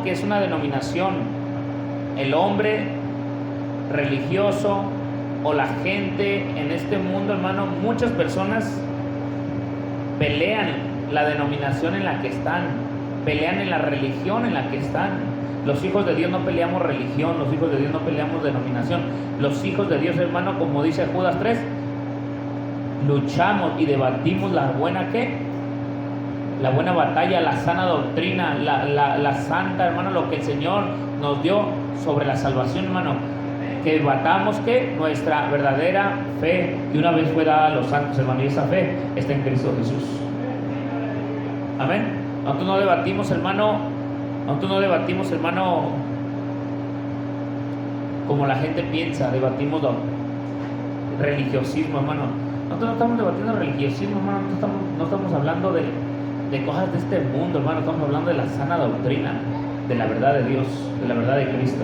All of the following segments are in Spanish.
¿qué es una denominación? El hombre religioso o la gente en este mundo, hermano, muchas personas pelean la denominación en la que están, pelean en la religión en la que están. Los hijos de Dios no peleamos religión, los hijos de Dios no peleamos denominación. Los hijos de Dios, hermano, como dice Judas 3, luchamos y debatimos la buena, ¿qué? La buena batalla, la sana doctrina, la santa, hermano, lo que el Señor nos dio sobre la salvación, hermano. Que debatamos que nuestra verdadera fe, que una vez fue dada a los santos, hermano, y esa fe está en Cristo Jesús. Amén. Nosotros no debatimos, hermano, como la gente piensa, debatimos religiosismo, hermano. Nosotros no estamos debatiendo religiosismo, hermano, no estamos hablando de cosas de este mundo, hermano, estamos hablando de la sana doctrina, de la verdad de Dios, de la verdad de Cristo.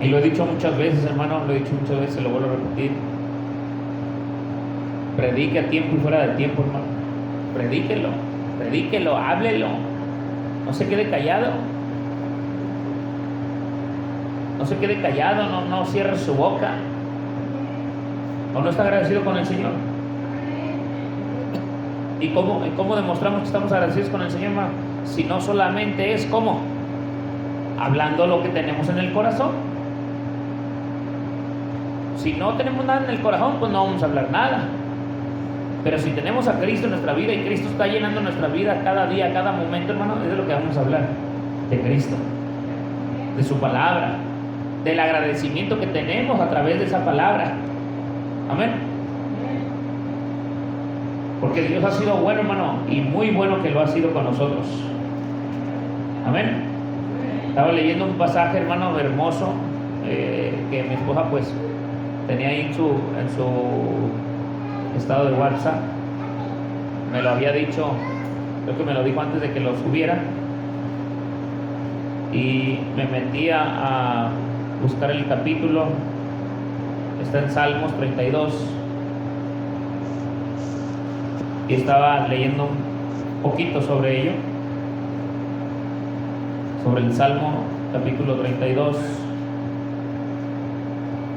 Y lo he dicho muchas veces, hermano, lo vuelvo a repetir. Predique a tiempo y fuera de tiempo, hermano. Predíquelo, háblelo. No se quede callado. No cierre su boca. ¿O no está agradecido con el Señor? ¿Y cómo demostramos que estamos agradecidos con el Señor, hermano? Si no solamente es ¿cómo? Hablando lo que tenemos en el corazón. Si no tenemos nada en el corazón, pues no vamos a hablar nada. Pero si tenemos a Cristo en nuestra vida y Cristo está llenando nuestra vida cada día, cada momento, hermano, es de lo que vamos a hablar. De Cristo, de su palabra, del agradecimiento que tenemos a través de esa palabra. Amén. Porque Dios ha sido bueno, hermano, y muy bueno que lo ha sido con nosotros. Amén. Estaba leyendo un pasaje, hermano, hermoso, que mi esposa pues tenía ahí en su estado de WhatsApp. Me lo había dicho, creo que me lo dijo antes de que lo subiera, y me metí a buscar el capítulo. Está en Salmos 32 y estaba leyendo un poquito sobre ello, sobre el Salmo capítulo 32,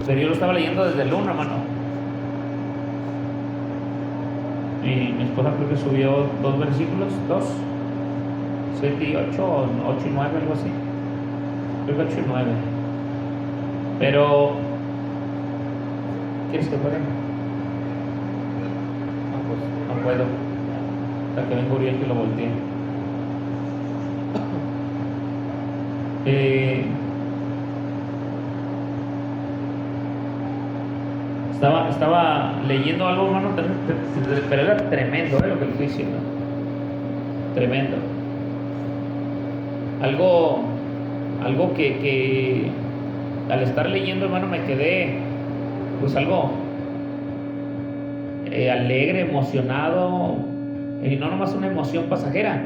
pero yo lo estaba leyendo desde el 1, hermano. Y mi esposa creo que subió 2 versículos, 7 y 8, o 8 y 9, algo así. Creo que 8 y 9. Pero, ¿quieres que pueda? No, pues no puedo. Hasta que venga Uriel que lo voltee. Estaba leyendo algo, hermano, pero era tremendo, lo que le estoy diciendo. Tremendo. Algo que al estar leyendo, hermano, me quedé, pues algo alegre, emocionado, y no nomás una emoción pasajera,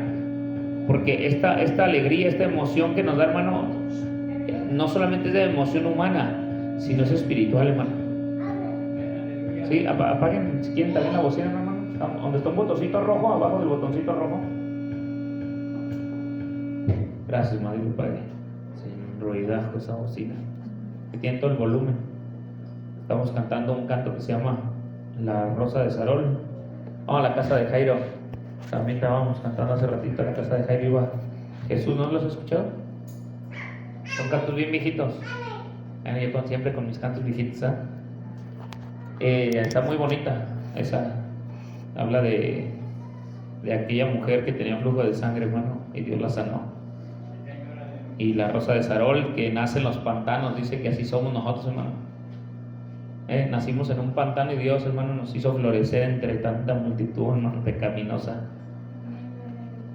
porque esta alegría, esta emoción que nos da, hermano, no solamente es de emoción humana, sino es espiritual, hermano. Sí, apaguen si quieren también la bocina, hermano. Donde está un botoncito rojo, abajo del botoncito rojo. Gracias, madre, Padre. Sin ruidajo esa bocina, que tiene todo el volumen. Estamos cantando un canto que se llama La Rosa de Sarol. Vamos a la casa de Jairo. También estábamos cantando hace ratito en la casa de Jairo. Iba Jesús, ¿no los has escuchado? Son cantos bien viejitos. Bueno, yo siempre con mis cantos viejitos, ¿eh? Está muy bonita esa. Habla de aquella mujer que tenía flujo de sangre, hermano, y Dios la sanó. Y la rosa de Sarol, que nace en los pantanos, dice que así somos nosotros, hermano. Nacimos en un pantano y Dios, hermano, nos hizo florecer entre tanta multitud, hermano, pecaminosa.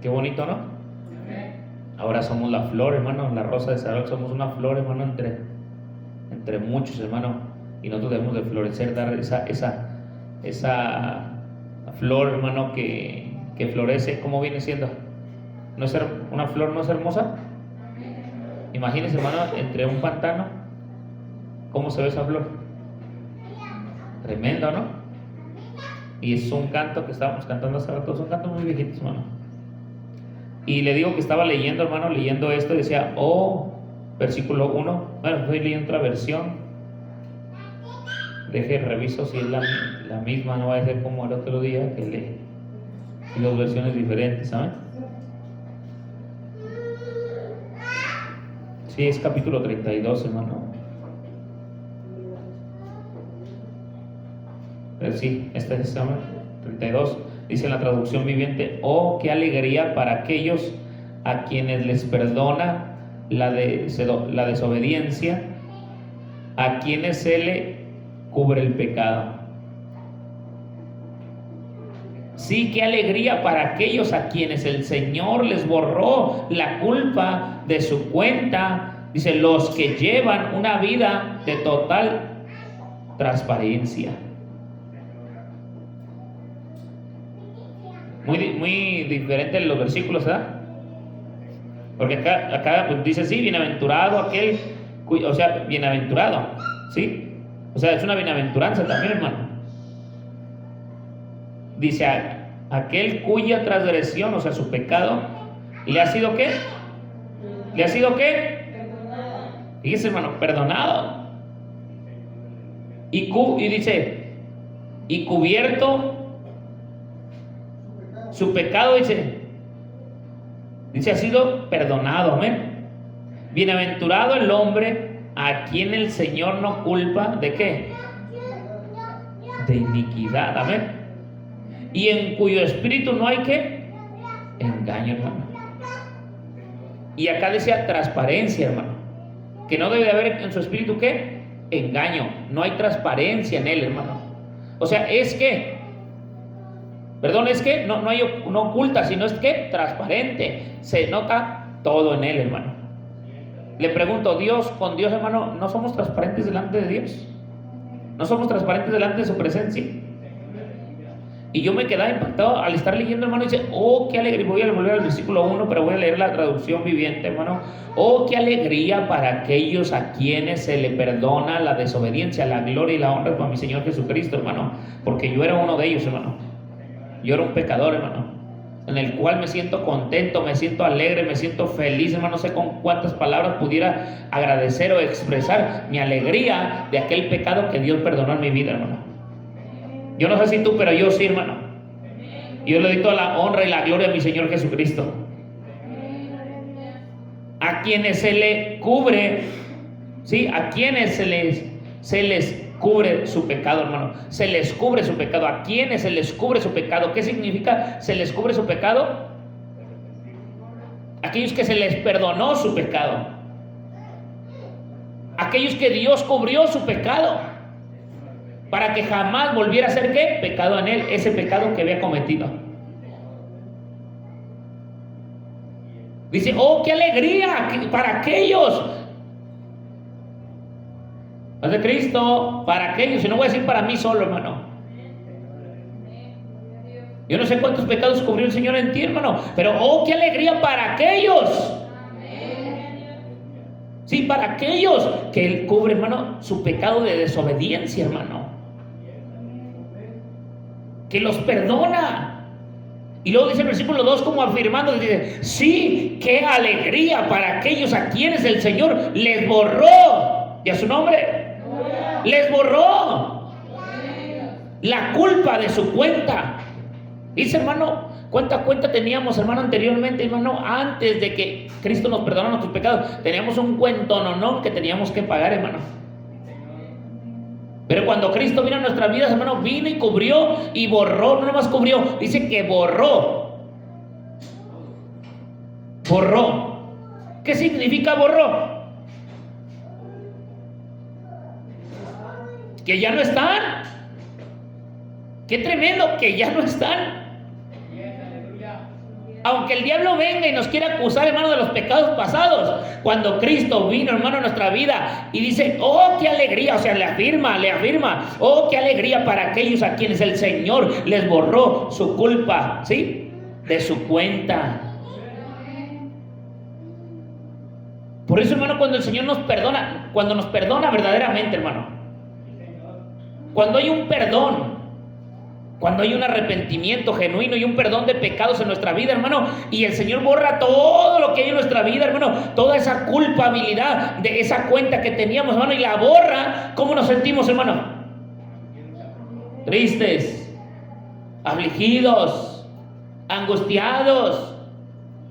Qué bonito, ¿no? Ahora somos la flor, hermano, la rosa de Sarol. Somos una flor, hermano, entre muchos, hermano. Y nosotros debemos de florecer, dar esa flor, hermano, que florece. ¿Cómo viene siendo? ¿No es una flor no es hermosa? Imagínense, hermano, entre un pantano, ¿cómo se ve esa flor? Tremendo, ¿no? Y es un canto que estábamos cantando hace rato. Son cantos muy viejitos, hermano. Y le digo que estaba leyendo, hermano, leyendo esto y decía, versículo 1. Bueno, estoy leyendo otra versión. Deje, reviso si es la misma, no va a ser como el otro día que leí. Y dos versiones diferentes, ¿saben? Sí, es capítulo 32, hermano. Sí, este es 32. Dice en la traducción viviente: oh, qué alegría para aquellos a quienes les perdona la desobediencia, a quienes se le cubre el pecado. Sí, qué alegría para aquellos a quienes el Señor les borró la culpa de su cuenta. Dice, los que llevan una vida de total transparencia. Muy diferente los versículos, ¿verdad? Porque acá pues, dice, sí, bienaventurado aquel, o sea, bienaventurado, ¿sí? O sea, es una bienaventuranza también, hermano. Dice, aquel cuya transgresión, o sea, su pecado, ¿le ha sido qué? ¿Le ha sido qué? Fíjese, hermano, perdonado. Y dice, y cubierto su pecado, dice, ha sido perdonado, amén. Bienaventurado el hombre a quien el Señor no culpa, ¿de qué? De iniquidad, amén. Y en cuyo espíritu no hay ¿qué? Engaño, hermano. Y acá decía transparencia, hermano, que no debe haber en su espíritu ¿qué? Engaño. No hay transparencia en él, hermano. O sea, es que no oculta, sino es que transparente. Se nota todo en él, hermano. Le pregunto, con Dios, hermano, ¿no somos transparentes delante de Dios? ¿No somos transparentes delante de su presencia? Y yo me quedaba impactado al estar leyendo, hermano, y dice, oh, qué alegría. Voy a volver al versículo 1, pero voy a leer la traducción viviente, hermano. Oh, qué alegría para aquellos a quienes se le perdona la desobediencia, la gloria y la honra para mi Señor Jesucristo, hermano. Porque yo era uno de ellos, hermano. Yo era un pecador, hermano, en el cual me siento contento, me siento alegre, me siento feliz, hermano. No sé con cuántas palabras pudiera agradecer o expresar mi alegría de aquel pecado que Dios perdonó en mi vida, hermano. Yo no sé si tú, pero yo sí, hermano. Yo le doy toda la honra y la gloria a mi Señor Jesucristo. A quienes se le cubre, ¿sí? A quienes se les cubre su pecado, hermano. Se les cubre su pecado. ¿A quienes se les cubre su pecado? ¿Qué significa se les cubre su pecado? Aquellos que se les perdonó su pecado. Aquellos que Dios cubrió su pecado para que jamás volviera a ser ¿qué? Pecado en él, ese pecado que había cometido. Dice, oh, qué alegría para aquellos de Cristo, para aquellos, y no voy a decir para mí solo, hermano. Yo no sé cuántos pecados cubrió el Señor en ti, hermano, pero oh, qué alegría para aquellos. Sí, para aquellos que Él cubre, hermano, su pecado de desobediencia, hermano, que los perdona. Y luego dice el versículo 2 como afirmando, dice, sí, qué alegría para aquellos a quienes el Señor les borró, ¿y a su nombre? Les borró la culpa de su cuenta. Dice, hermano, ¿cuánta cuenta teníamos, hermano, anteriormente, hermano? Antes de que Cristo nos perdonara nuestros pecados, teníamos un cuentononón que teníamos que pagar, hermano. Pero cuando Cristo vino a nuestras vidas, hermano, vino y cubrió y borró. No nomás cubrió, dice que borró. Borró. ¿Qué significa borró? Que ya no están. Qué tremendo, que ya no están. Aunque el diablo venga y nos quiera acusar, hermano, de los pecados pasados, cuando Cristo vino, hermano, a nuestra vida y dice, oh, qué alegría, o sea, le afirma, oh, qué alegría para aquellos a quienes el Señor les borró su culpa, ¿sí? De su cuenta. Por eso, hermano, cuando el Señor nos perdona verdaderamente, hermano, cuando hay un perdón, Cuando hay un arrepentimiento genuino y un perdón de pecados en nuestra vida, hermano, y el Señor borra todo lo que hay en nuestra vida, hermano, toda esa culpabilidad de esa cuenta que teníamos, hermano, y la borra, ¿cómo nos sentimos, hermano? Tristes, afligidos, angustiados,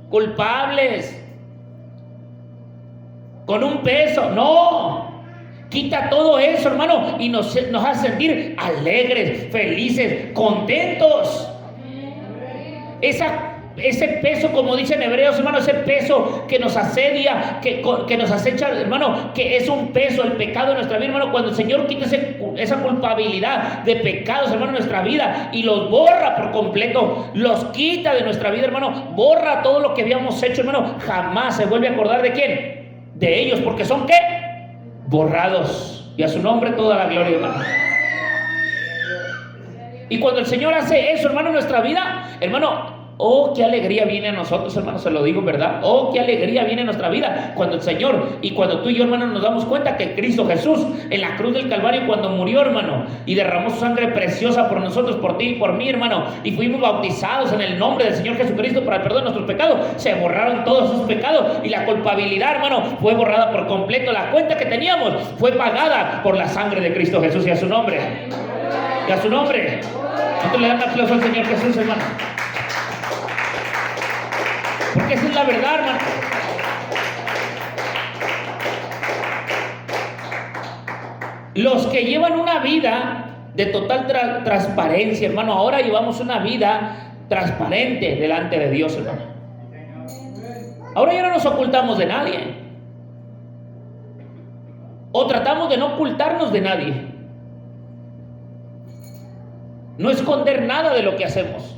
culpables, con un peso. No, quita todo eso, hermano, y nos hace sentir alegres, felices, contentos. Ese peso, como dicen Hebreos, hermano, ese peso que nos asedia, que nos acecha, hermano, que es un peso, el pecado en nuestra vida, hermano. Cuando el Señor quita esa culpabilidad de pecados, hermano, en nuestra vida y los borra por completo, los quita de nuestra vida, hermano, borra todo lo que habíamos hecho, hermano, jamás se vuelve a acordar de quién, de ellos, porque son ¿qué? Borrados. Y a su nombre toda la gloria, hermano. Y cuando el Señor hace eso, hermano, en nuestra vida, hermano, oh, qué alegría viene a nosotros, hermano, se lo digo, ¿verdad? Oh, qué alegría viene a nuestra vida cuando el Señor, y cuando tú y yo, hermano, nos damos cuenta que Cristo Jesús en la cruz del Calvario, cuando murió, hermano, y derramó su sangre preciosa por nosotros, por ti y por mí, hermano, y fuimos bautizados en el nombre del Señor Jesucristo para el perdón de nuestros pecados, se borraron todos esos pecados y la culpabilidad, hermano, fue borrada por completo. La cuenta que teníamos fue pagada por la sangre de Cristo Jesús, y a su nombre, y a su nombre. Nosotros le damos un aplauso al Señor Jesús, hermano. Porque esa es la verdad, hermano. Los que llevan una vida de total transparencia, hermano, ahora llevamos una vida transparente delante de Dios, hermano. Ahora ya no nos ocultamos de nadie. O tratamos de no ocultarnos de nadie. No esconder nada de lo que hacemos.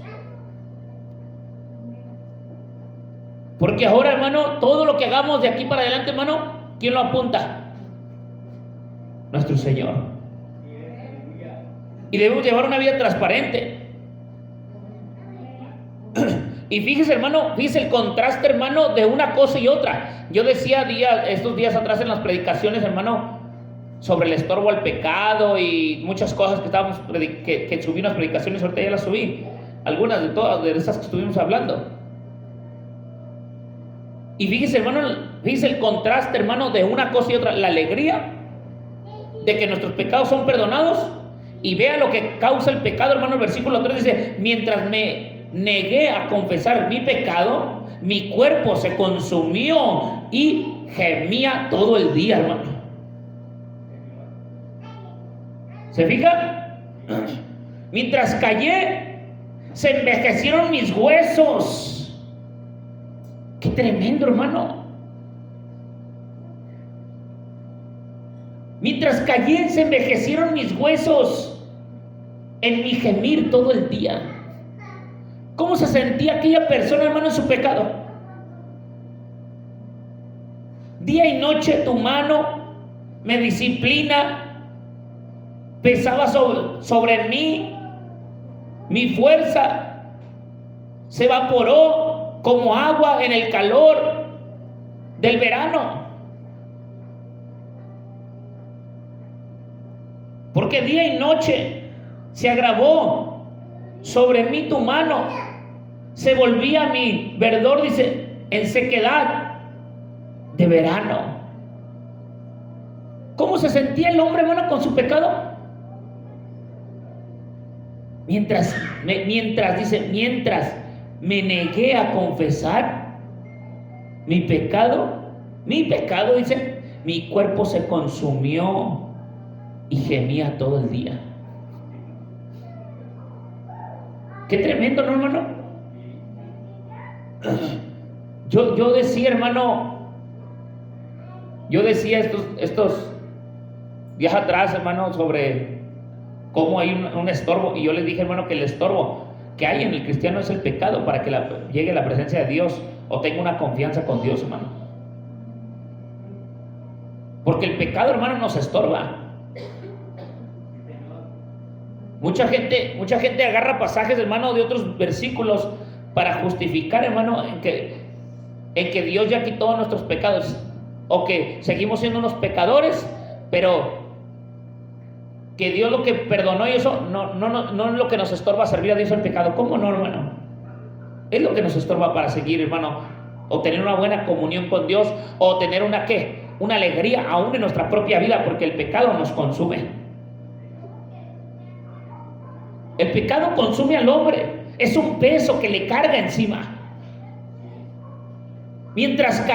Porque ahora, hermano, todo lo que hagamos de aquí para adelante, hermano, ¿quién lo apunta? Nuestro Señor. Y debemos llevar una vida transparente. Y fíjese, hermano, fíjese el contraste, hermano, de una cosa y otra. Yo decía estos días atrás en las predicaciones, hermano, sobre el estorbo al pecado y muchas cosas que subí unas predicaciones, ahorita ya las subí. Algunas de todas de esas que estuvimos hablando. Y fíjese, hermano, fíjese el contraste, hermano, de una cosa y otra. La alegría de que nuestros pecados son perdonados. Y vea lo que causa el pecado, hermano. El versículo 3 dice: mientras me negué a confesar mi pecado, mi cuerpo se consumió y gemía todo el día, hermano. ¿Se fija? Mientras callé, se envejecieron mis huesos. ¡Qué tremendo, hermano! Mientras callé, se envejecieron mis huesos en mi gemir todo el día. ¿Cómo se sentía aquella persona, hermano, en su pecado? Día y noche tu mano me disciplina, pesaba sobre mí, mi fuerza se evaporó como agua en el calor del verano. Porque día y noche se agravó sobre mí tu mano, se volvía mi verdor, dice, en sequedad de verano. ¿Cómo se sentía el hombre, hermano, con su pecado? Mientras me negué a confesar mi pecado, dice, mi cuerpo se consumió y gemía todo el día. Qué tremendo, ¿no, hermano? Yo decía, hermano, estos días atrás, hermano, sobre cómo hay un estorbo, y yo les dije, hermano, que el estorbo que hay en el cristiano es el pecado para que llegue la presencia de Dios o tenga una confianza con Dios, hermano. Porque el pecado, hermano, nos estorba. Mucha gente agarra pasajes, hermano, de otros versículos para justificar, hermano, en que Dios ya quitó nuestros pecados, o que seguimos siendo unos pecadores, pero que Dios lo que perdonó y eso no es lo que nos estorba servir a Dios el pecado. ¿Cómo no, hermano? Es lo que nos estorba para seguir, hermano, o tener una buena comunión con Dios, o tener una alegría aún en nuestra propia vida, porque el pecado nos consume. El pecado consume al hombre, es un peso que le carga encima. Mientras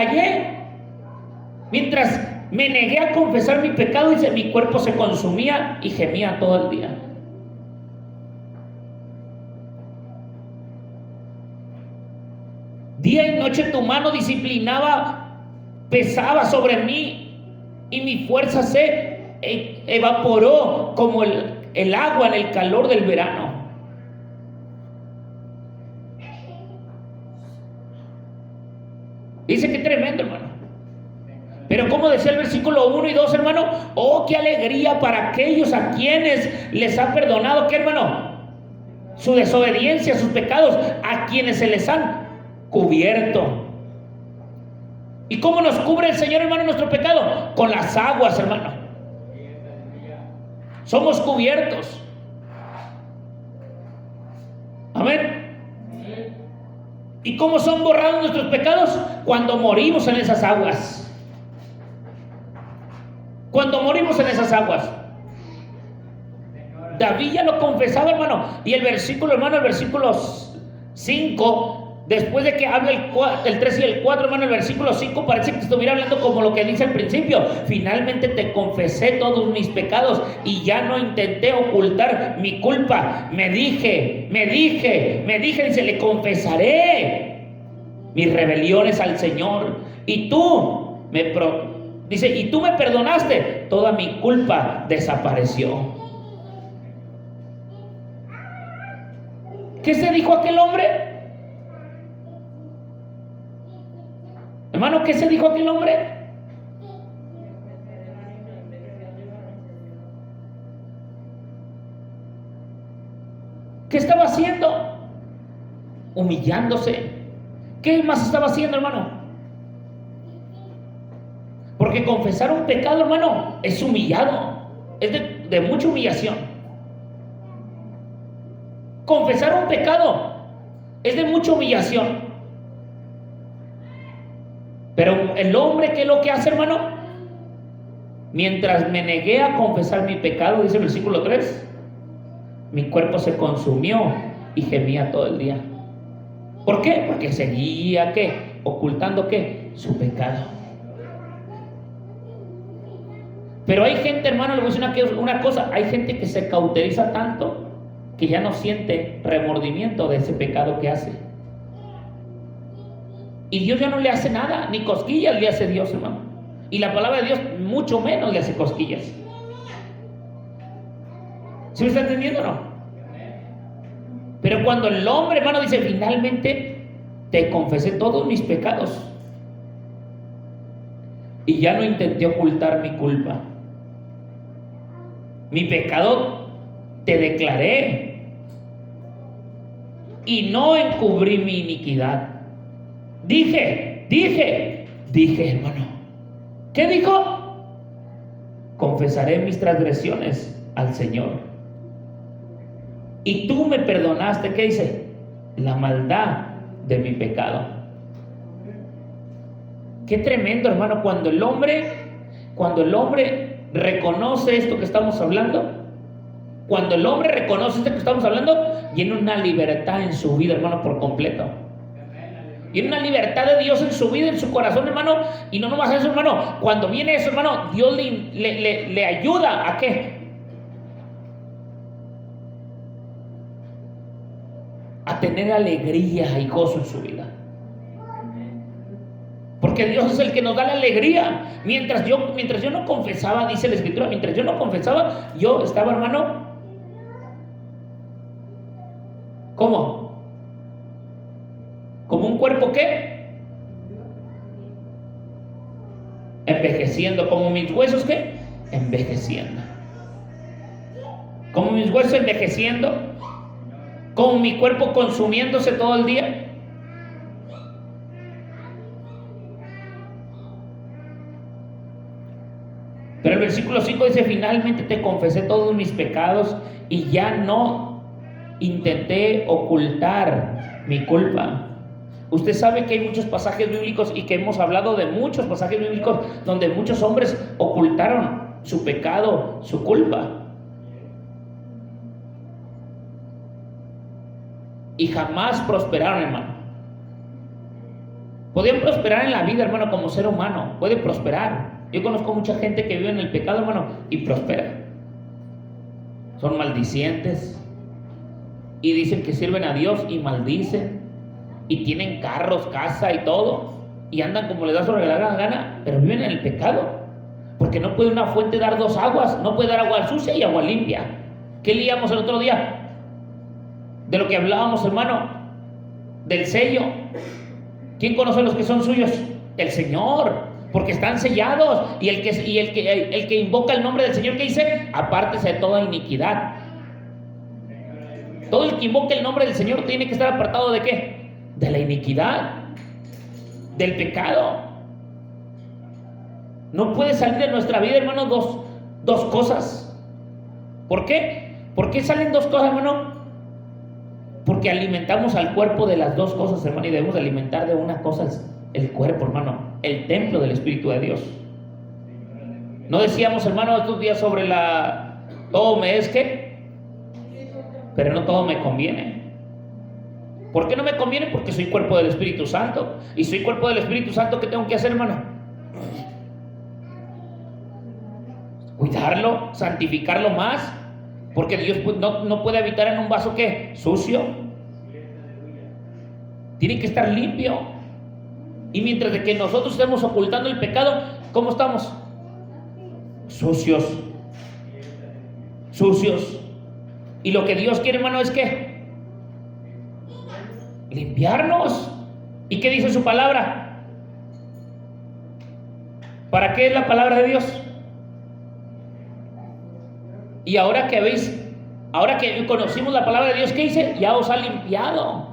me negué a confesar mi pecado, dice, mi cuerpo se consumía y gemía todo el día. Día y noche tu mano disciplinaba, pesaba sobre mí, y mi fuerza se evaporó como el agua en el calor del verano. Dice que tremendo, hermano. Pero como decía el versículo 1 y 2, hermano, oh, qué alegría para aquellos a quienes les ha perdonado, ¿qué, hermano? Su desobediencia, sus pecados, a quienes se les han cubierto. ¿Y cómo nos cubre el Señor, hermano, nuestro pecado? Con las aguas, hermano. Somos cubiertos. Amén. ¿Y cómo son borrados nuestros pecados? Cuando morimos en esas aguas. Cuando morimos en esas aguas. David ya lo confesaba, hermano. Y el versículo, hermano, el versículo 5, después de que habla el 3 y el 4, hermano, el versículo 5 parece que estuviera hablando como lo que dice al principio. Finalmente te confesé todos mis pecados y ya no intenté ocultar mi culpa. Me dije, dice, le confesaré mis rebeliones al Señor. Y tú me perdonaste, toda mi culpa desapareció. ¿Qué se dijo aquel hombre? Hermano, ¿qué se dijo aquel hombre? ¿Qué estaba haciendo? Humillándose. ¿Qué más estaba haciendo, hermano? Porque confesar un pecado, hermano, es humillado. Es de mucha humillación. Confesar un pecado es de mucha humillación. Pero el hombre, ¿qué es lo que hace, hermano? Mientras me negué a confesar mi pecado, dice el versículo 3, mi cuerpo se consumió y gemía todo el día. ¿Por qué? Porque seguía, ¿qué? Ocultando, ¿qué? Su pecado. Pero hay gente, hermano, le voy a decir una cosa, hay gente que se cauteriza tanto que ya no siente remordimiento de ese pecado que hace. Y Dios ya no le hace nada, ni cosquillas le hace Dios, hermano. Y la palabra de Dios mucho menos le hace cosquillas. ¿Sí me está entendiendo o no? Pero cuando el hombre, hermano, dice, finalmente te confesé todos mis pecados y ya no intenté ocultar mi culpa, mi pecado te declaré y no encubrí mi iniquidad. Dije, hermano. ¿Qué dijo? Confesaré mis transgresiones al Señor. Y tú me perdonaste, ¿qué dice? La maldad de mi pecado. Qué tremendo, hermano, cuando el hombre reconoce esto que estamos hablando, tiene una libertad en su vida, hermano, por completo. Tiene una libertad de Dios en su vida, en su corazón, hermano. Y no nomás eso, hermano. Cuando viene eso, hermano, Dios le ayuda a ¿qué? A tener alegría y gozo en su vida. Porque Dios es el que nos da la alegría. Mientras yo no confesaba, dice la Escritura, mientras yo no confesaba, yo estaba, hermano, ¿cómo? ¿Como un cuerpo qué? Envejeciendo. ¿Como mis huesos qué? Envejeciendo. ¿Como mis huesos envejeciendo? ¿Como mi cuerpo consumiéndose todo el día? Pero el versículo versículo 5 dice: finalmente te confesé todos mis pecados y ya no intenté ocultar mi culpa. Usted sabe que hay muchos pasajes bíblicos, y que hemos hablado de muchos pasajes bíblicos donde muchos hombres ocultaron su pecado, su culpa, y jamás prosperaron, hermano. Podían prosperar en la vida, hermano, como ser humano. Puede prosperar. Yo conozco mucha gente que vive en el pecado, hermano, y prospera. Son maldicientes y dicen que sirven a Dios y maldicen, y tienen carros, casa y todo, y andan como les da su regalada gana, pero viven en el pecado, porque no puede una fuente dar dos aguas. No puede dar agua sucia y agua limpia. ¿Qué leíamos el otro día? De lo que hablábamos, hermano, del sello. ¿Quién conoce a los que son suyos? El Señor, porque están sellados. Y el que invoca el nombre del Señor, ¿qué dice? Apártese de toda iniquidad. Todo el que invoca el nombre del Señor tiene que estar apartado ¿de qué? De la iniquidad, del pecado. No puede salir de nuestra vida, hermano, dos cosas. ¿Por qué? ¿Por qué salen dos cosas, hermano? Porque alimentamos al cuerpo de las dos cosas, hermano, y debemos alimentar de una cosa el cuerpo, hermano, el templo del Espíritu de Dios. No decíamos, hermano, estos días sobre todo me es que, pero no todo me conviene. ¿Por qué no me conviene? Porque soy cuerpo del Espíritu Santo. Y soy cuerpo del Espíritu Santo, ¿qué tengo que hacer, hermano? Cuidarlo, santificarlo más. Porque Dios no puede habitar en un vaso ¿qué? Sucio. Tiene que estar limpio. Y mientras de que nosotros estemos ocultando el pecado, ¿cómo estamos? Sucios. Sucios. Y lo que Dios quiere, hermano, es ¿qué? Limpiarnos. ¿Y qué dice su palabra? ¿Para qué es la palabra de Dios? Y ahora que conocimos la palabra de Dios, ¿qué dice? Ya os ha limpiado.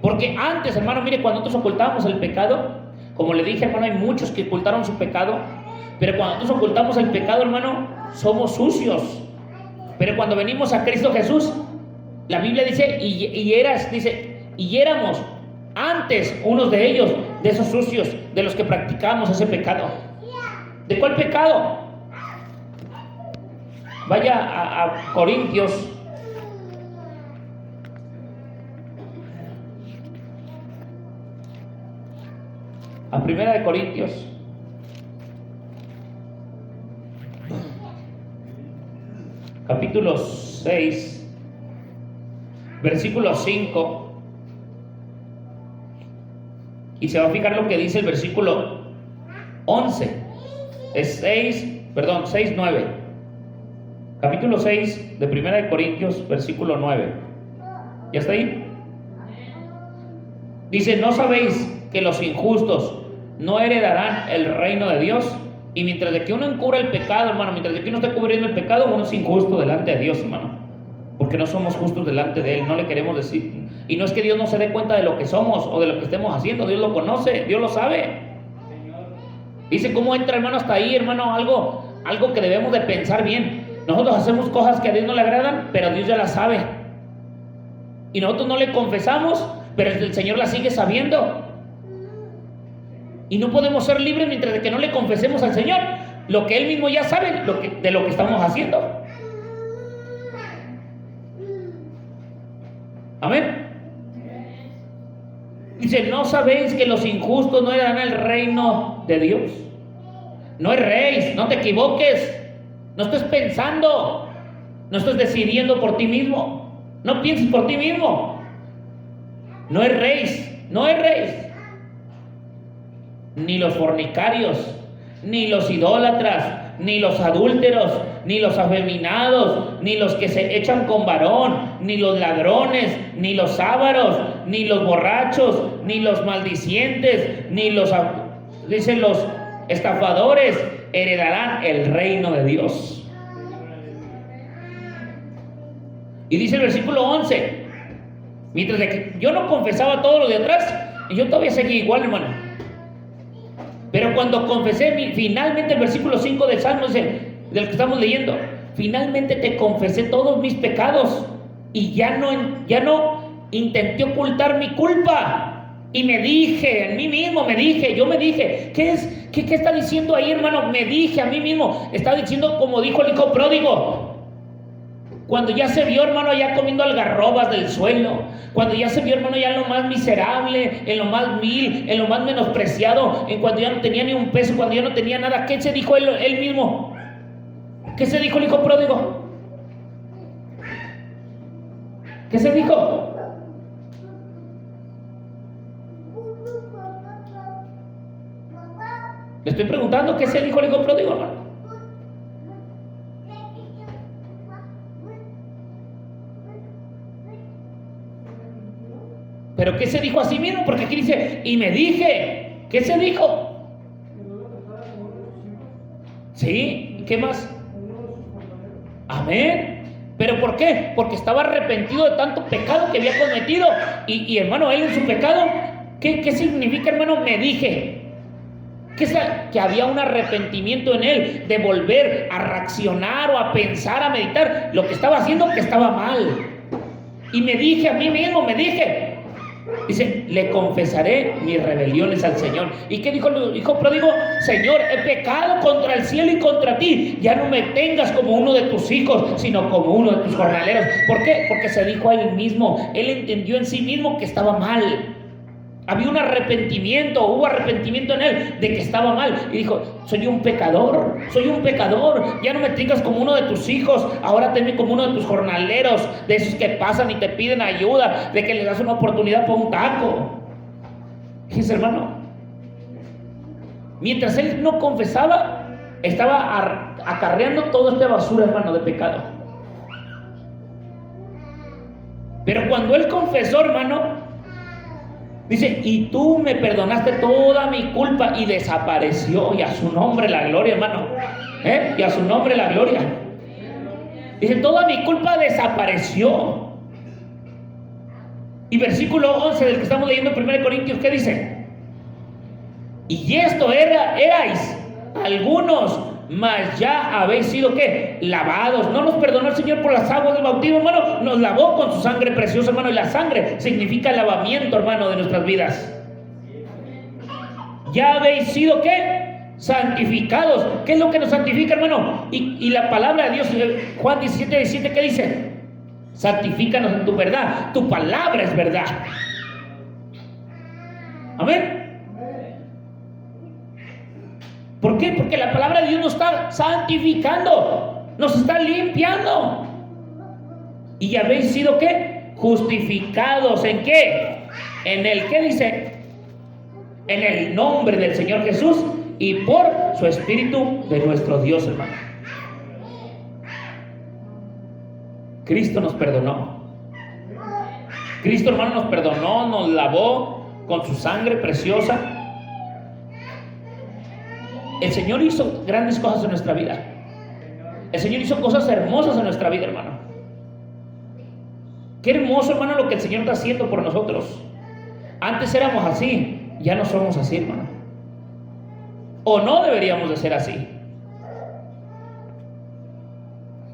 Porque antes, hermano, mire, cuando nosotros ocultábamos el pecado, como le dije, hermano, hay muchos que ocultaron su pecado, pero cuando nosotros ocultamos el pecado, hermano, somos sucios. Pero cuando venimos a Cristo Jesús, la Biblia dice, y éramos antes unos de ellos, de esos sucios, de los que practicábamos ese pecado. ¿De cuál pecado? Vaya a Corintios. A Primera de Corintios. Capítulo 6, versículo 5. Y se va a fijar lo que dice el versículo 11. Es 6, 9. Capítulo 6 de Primera de Corintios, versículo 9. ¿Ya está ahí? Dice: ¿no sabéis que los injustos no heredarán el reino de Dios? Y mientras de que uno encubra el pecado, hermano, mientras de que uno está cubriendo el pecado, uno es injusto delante de Dios, hermano. Porque no somos justos delante de Él, no le queremos decir. Y no es que Dios no se dé cuenta de lo que somos o de lo que estemos haciendo. Dios lo conoce, Dios lo sabe. Dice: ¿cómo entra, hermano, hasta ahí, hermano? Algo que debemos de pensar bien. Nosotros hacemos cosas que a Dios no le agradan, pero Dios ya las sabe. Y nosotros no le confesamos, pero el Señor las sigue sabiendo. Y no podemos ser libres mientras de que no le confesemos al Señor lo que Él mismo ya sabe de lo que estamos haciendo. Amén. Dice: ¿no sabéis que los injustos no heredarán el reino de Dios? No erréis, no te equivoques. No estés pensando, no estés decidiendo por ti mismo. No pienses por ti mismo. No erréis, no erréis. Ni los fornicarios, ni los idólatras, ni los adúlteros, ni los afeminados, ni los que se echan con varón, ni los ladrones, ni los ávaros, ni los borrachos, ni los maldicientes, ni los estafadores heredarán el reino de Dios. Y dice el versículo 11: mientras de que yo no confesaba todo lo de atrás, y yo todavía seguía igual, hermano. Pero cuando confesé, finalmente el versículo 5 del Salmo del que estamos leyendo, finalmente te confesé todos mis pecados y ya no intenté ocultar mi culpa. Y me dije, ¿qué está diciendo ahí, hermano? Me dije a mí mismo, está diciendo como dijo el hijo pródigo. Cuando ya se vio, hermano, ya comiendo algarrobas del suelo, cuando ya se vio, hermano, ya en lo más miserable, en lo más vil, en lo más menospreciado, en cuando ya no tenía ni un peso, cuando ya no tenía nada, ¿qué se dijo él mismo? ¿Qué se dijo el hijo pródigo? ¿Qué se dijo? Le estoy preguntando, ¿qué se dijo el hijo pródigo, hermano? ¿Pero qué se dijo a sí mismo? Porque aquí dice, y me dije, ¿qué se dijo? ¿Sí? ¿Qué más? Amén. ¿Pero por qué? Porque estaba arrepentido de tanto pecado que había cometido. Y hermano, él en su pecado, ¿qué significa, hermano? Me dije. Que había un arrepentimiento en él de volver a reaccionar o a pensar, a meditar lo que estaba haciendo, que estaba mal. Y me dije a mí mismo, dice, le confesaré mis rebeliones al Señor. ¿Y qué dijo el hijo pródigo? Señor, he pecado contra el cielo y contra ti. Ya no me tengas como uno de tus hijos, sino como uno de tus jornaleros. ¿Por qué? Porque se dijo a él mismo. Él entendió en sí mismo que estaba mal. Había un arrepentimiento, hubo arrepentimiento en él de que estaba mal. Y dijo, soy un pecador, ya no me tengas como uno de tus hijos, ahora tenme como uno de tus jornaleros, de esos que pasan y te piden ayuda, de que les das una oportunidad por un taco. Fíjense, hermano, mientras él no confesaba, estaba acarreando toda esta basura, hermano, de pecado. Pero cuando él confesó, hermano, dice, y tú me perdonaste toda mi culpa, y desapareció, y a su nombre la gloria, hermano. Y a su nombre la gloria. Dice, toda mi culpa desapareció. Y versículo 11 del que estamos leyendo en 1 Corintios, ¿qué dice? Y esto erais algunos, mas ya habéis sido, ¿qué? Lavados. No nos perdonó el Señor por las aguas del bautismo, hermano, nos lavó con su sangre preciosa, hermano. Y la sangre significa lavamiento, hermano, de nuestras vidas. Ya habéis sido, ¿qué? Santificados. ¿Qué es lo que nos santifica, hermano? Y la palabra de Dios, Juan 17:17, ¿qué dice? Santifícanos en tu verdad, tu palabra es verdad. Amén. ¿Por qué? Porque la palabra de Dios nos está santificando, nos está limpiando. ¿Y habéis sido qué? Justificados. ¿En qué? En el, ¿qué dice? En el nombre del Señor Jesús y por su Espíritu de nuestro Dios, hermano. Cristo nos perdonó. Cristo, hermano, nos perdonó, nos lavó con su sangre preciosa. El Señor hizo grandes cosas en nuestra vida. El Señor hizo cosas hermosas en nuestra vida, hermano. Qué hermoso, hermano, lo que el Señor está haciendo por nosotros. Antes éramos así, ya no somos así, hermano. O no deberíamos de ser así.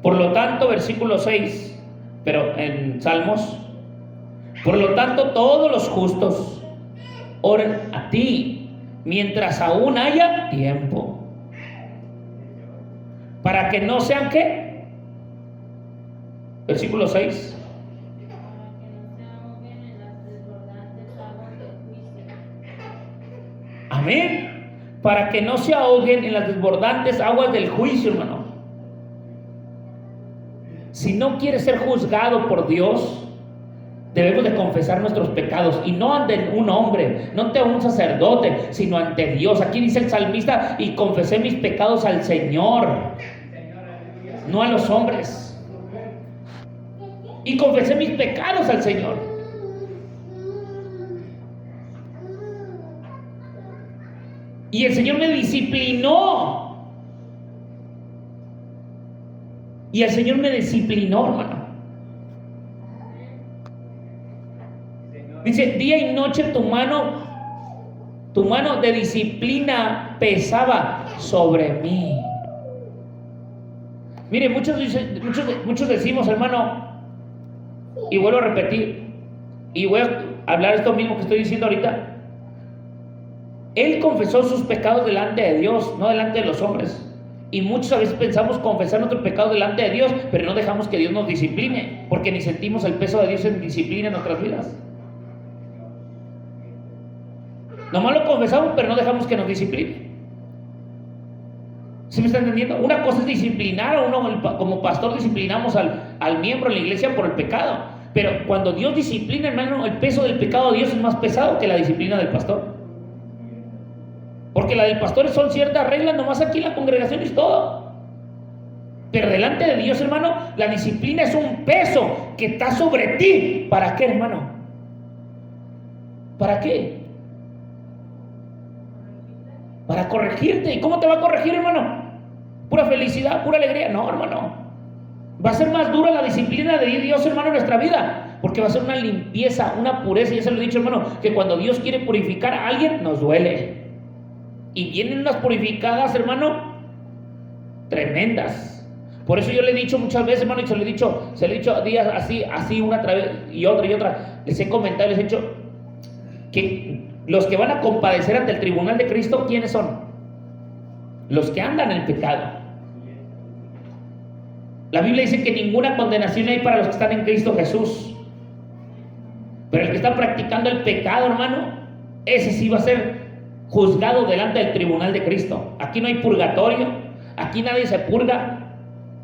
Por lo tanto, versículo 6, pero en Salmos, por lo tanto, todos los justos oren a ti mientras aún haya tiempo, para que no sean, ¿qué? Versículo 6. Amén. Para que no se ahoguen en las desbordantes aguas del juicio, hermano. Si no quieres ser juzgado por Dios, debemos de confesar nuestros pecados, y no ante un hombre, no ante un sacerdote, sino ante Dios. Aquí dice el salmista, y confesé mis pecados al Señor, no a los hombres. Y confesé mis pecados al Señor. Y el Señor me disciplinó. Y el Señor me disciplinó, hermano. Dice, día y noche tu mano Tu mano de disciplina pesaba sobre mí. Mire, muchos decimos, hermano, y vuelvo a repetir, y voy a hablar esto mismo que estoy diciendo ahorita. Él confesó sus pecados delante de Dios, no delante de los hombres. Y muchas a veces pensamos confesar nuestros pecados delante de Dios, pero no dejamos que Dios nos discipline, porque ni sentimos el peso de Dios en disciplina en nuestras vidas. Nomás lo confesamos, pero no dejamos que nos discipline. ¿Sí me está entendiendo? Una cosa es disciplinar, o uno como pastor disciplinamos al miembro de la iglesia por el pecado. Pero cuando Dios disciplina, hermano, el peso del pecado de Dios es más pesado que la disciplina del pastor. Porque la del pastor son ciertas reglas, nomás aquí en la congregación es todo. Pero delante de Dios, hermano, la disciplina es un peso que está sobre ti. ¿Para qué, hermano? ¿Para qué? Para corregirte. ¿Y cómo te va a corregir, hermano? ¿Pura felicidad, pura alegría? No, hermano. Va a ser más dura la disciplina de Dios, hermano, en nuestra vida. Porque va a ser una limpieza, una pureza. Ya se lo he dicho, hermano, que cuando Dios quiere purificar a alguien, nos duele. Y vienen unas purificadas, hermano, tremendas. Por eso yo le he dicho muchas veces, hermano, y se lo he dicho días así una vez y otra. Les he comentado, les he dicho que los que van a compadecer ante el tribunal de Cristo, ¿quiénes son? Los que andan en pecado. La Biblia dice que ninguna condenación hay para los que están en Cristo Jesús. Pero el que está practicando el pecado, hermano, ese sí va a ser juzgado delante del tribunal de Cristo. Aquí no hay purgatorio, aquí nadie se purga.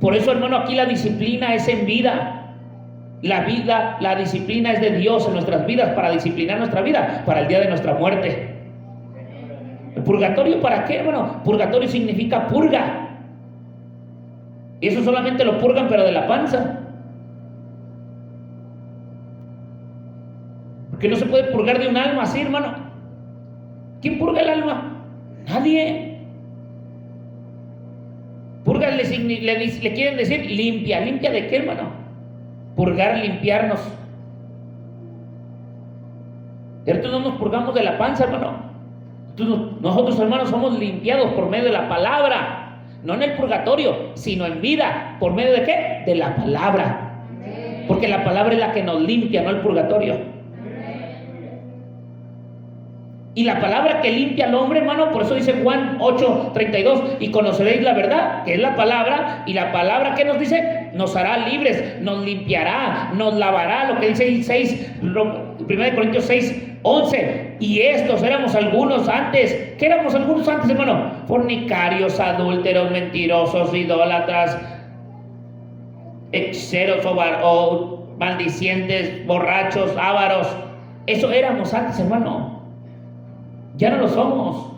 Por eso, hermano, aquí la disciplina es en vida. La disciplina es de Dios en nuestras vidas, para disciplinar nuestra vida, para el día de nuestra muerte. ¿El purgatorio para qué, hermano? Purgatorio significa purga. Y eso solamente lo purgan, pero de la panza. Porque no se puede purgar de un alma así, hermano. ¿Quién purga el alma? Nadie. Purga le quieren decir limpia. ¿Limpia de qué, hermano? Purgar, limpiarnos. Cierto, no nos purgamos de la panza, hermano. Nosotros, hermanos, somos limpiados por medio de la palabra. No en el purgatorio, sino en vida. ¿Por medio de qué? De la palabra. Porque la palabra es la que nos limpia, no el purgatorio. Y la palabra que limpia al hombre, hermano, por eso dice Juan 8:32, y conoceréis la verdad, que es la palabra, y la palabra que nos dice, nos hará libres, nos limpiará, nos lavará, lo que dice 1 Corintios 6:11, y estos éramos algunos antes. ¿Qué éramos algunos antes, hermano? Fornicarios, adúlteros, mentirosos, idólatras, hechiceros o maldicientes, borrachos, ávaros. Eso éramos antes, hermano. Ya no lo somos.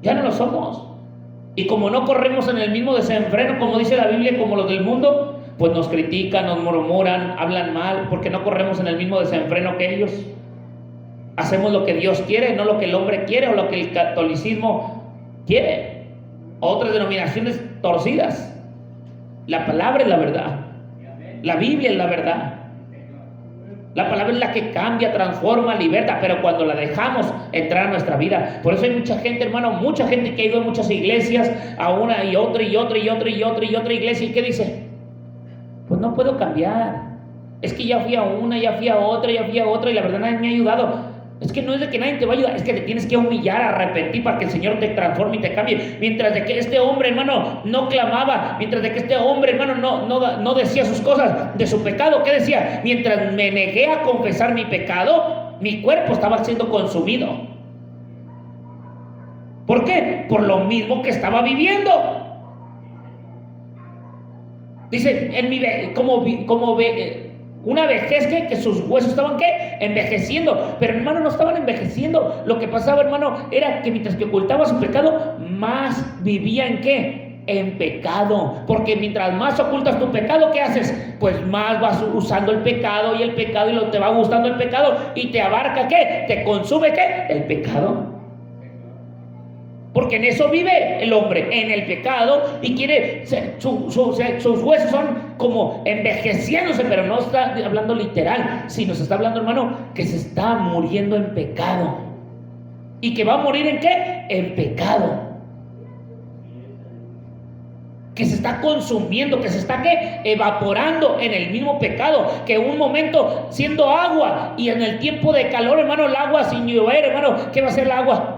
Ya no lo somos. Y como no corremos en el mismo desenfreno, como dice la Biblia, como los del mundo, pues nos critican, nos murmuran, hablan mal, porque no corremos en el mismo desenfreno que ellos. Hacemos lo que Dios quiere, no lo que el hombre quiere o lo que el catolicismo quiere. Otras denominaciones torcidas. La palabra es la verdad. La Biblia es la verdad. La palabra es la que cambia, transforma, liberta, pero cuando la dejamos entrar a nuestra vida. Por eso hay mucha gente, hermano, mucha gente que ha ido a muchas iglesias, a una y otra y otra y otra y otra y otra iglesia, ¿y qué dice? Pues no puedo cambiar. Es que ya fui a una, ya fui a otra, ya fui a otra y la verdad nadie me ha ayudado. Es que no es de que nadie te va a ayudar, es que te tienes que humillar, arrepentir para que el Señor te transforme y te cambie. Mientras de que este hombre, hermano, no clamaba, mientras de que este hombre, hermano, no decía sus cosas de su pecado, ¿qué decía? Mientras me negué a confesar mi pecado, mi cuerpo estaba siendo consumido. ¿Por qué? Por lo mismo que estaba viviendo. Dice, una vejez que sus huesos estaban ¿qué? Envejeciendo. Pero hermano, no estaban envejeciendo. Lo que pasaba, hermano, era que mientras que ocultaba su pecado, más vivía ¿en qué? En pecado. Porque mientras más ocultas tu pecado, ¿qué haces? Pues más vas usando el pecado y te va gustando el pecado y te abarca ¿qué? Te consume ¿qué? El pecado. Porque en eso vive el hombre, en el pecado, y quiere, sus huesos son como envejeciéndose, pero no está hablando literal, sino se está hablando, hermano, que se está muriendo en pecado. y que va a morir ¿en qué? En pecado. Que se está consumiendo, que se está ¿qué? Evaporando en el mismo pecado, que un momento siendo agua y en el tiempo de calor, hermano, el agua sin llover, hermano, ¿qué va a hacer el agua?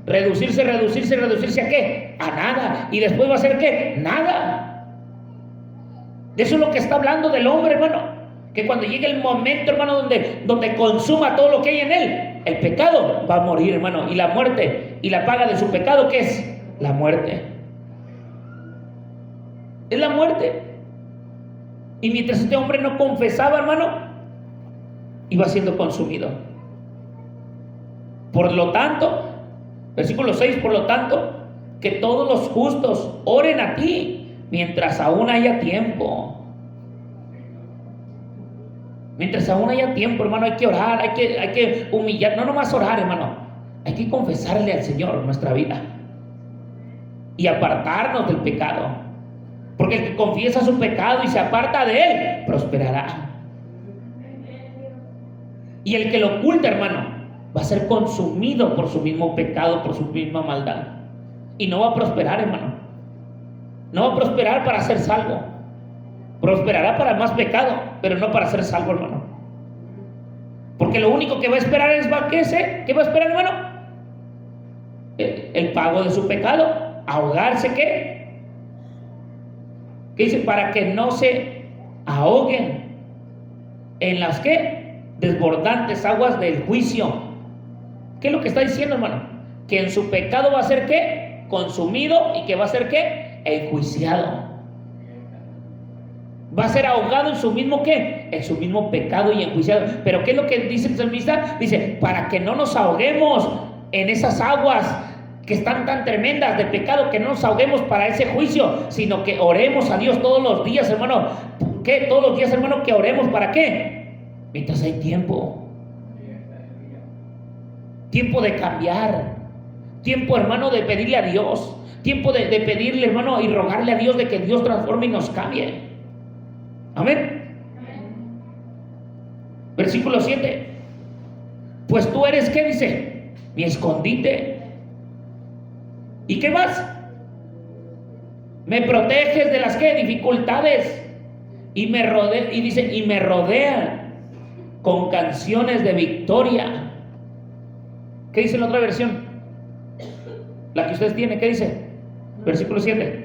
Reducirse ¿a qué? A nada. Y después va a ser ¿qué? Nada. De eso es lo que está hablando del hombre, hermano, que cuando llegue el momento, hermano, donde consuma todo lo que hay en él, el pecado va a morir, hermano, y la muerte y la paga de su pecado, ¿qué es? La muerte. Es la muerte. Y mientras este hombre no confesaba, hermano, iba siendo consumido. Por lo tanto, versículo 6, por lo tanto, que todos los justos oren a ti mientras aún haya tiempo. Mientras aún haya tiempo, hermano, hay que orar, hay que humillar, no nomás orar, hermano, hay que confesarle al Señor nuestra vida y apartarnos del pecado. Porque el que confiesa su pecado y se aparta de él, prosperará. Y el que lo oculta, hermano, va a ser consumido por su mismo pecado, por su misma maldad. Y no va a prosperar, hermano. No va a prosperar para ser salvo. Prosperará para más pecado, pero no para ser salvo, hermano. Porque lo único que va a esperar es, ¿qué va a esperar, hermano? El pago de su pecado. Ahogarse, ¿qué? ¿Qué dice? Para que no se ahoguen en las ¿qué? Desbordantes aguas del juicio. ¿Qué es lo que está diciendo, hermano? Que en su pecado va a ser ¿qué? Consumido, y que va a ser ¿qué? Enjuiciado. Va a ser ahogado en su mismo ¿qué? En su mismo pecado y enjuiciado. Pero ¿qué es lo que dice el salmista? Dice, para que no nos ahoguemos en esas aguas que están tan tremendas de pecado, que no nos ahoguemos para ese juicio, sino que oremos a Dios todos los días, hermano. ¿Qué? Todos los días, hermano, que oremos. ¿Para qué? Mientras hay tiempo. Tiempo de cambiar. Tiempo, hermano, de pedirle a Dios. Tiempo de pedirle, hermano, y rogarle a Dios de que Dios transforme y nos cambie. Amén. Versículo 7. Pues tú eres, ¿qué dice? Mi escondite. ¿Y qué más? Me proteges de las ¿qué? Dificultades. Y me rodea, y dice, y me rodean con canciones de victoria. ¿Qué dice la otra versión? La que ustedes tienen, ¿qué dice? Versículo 7.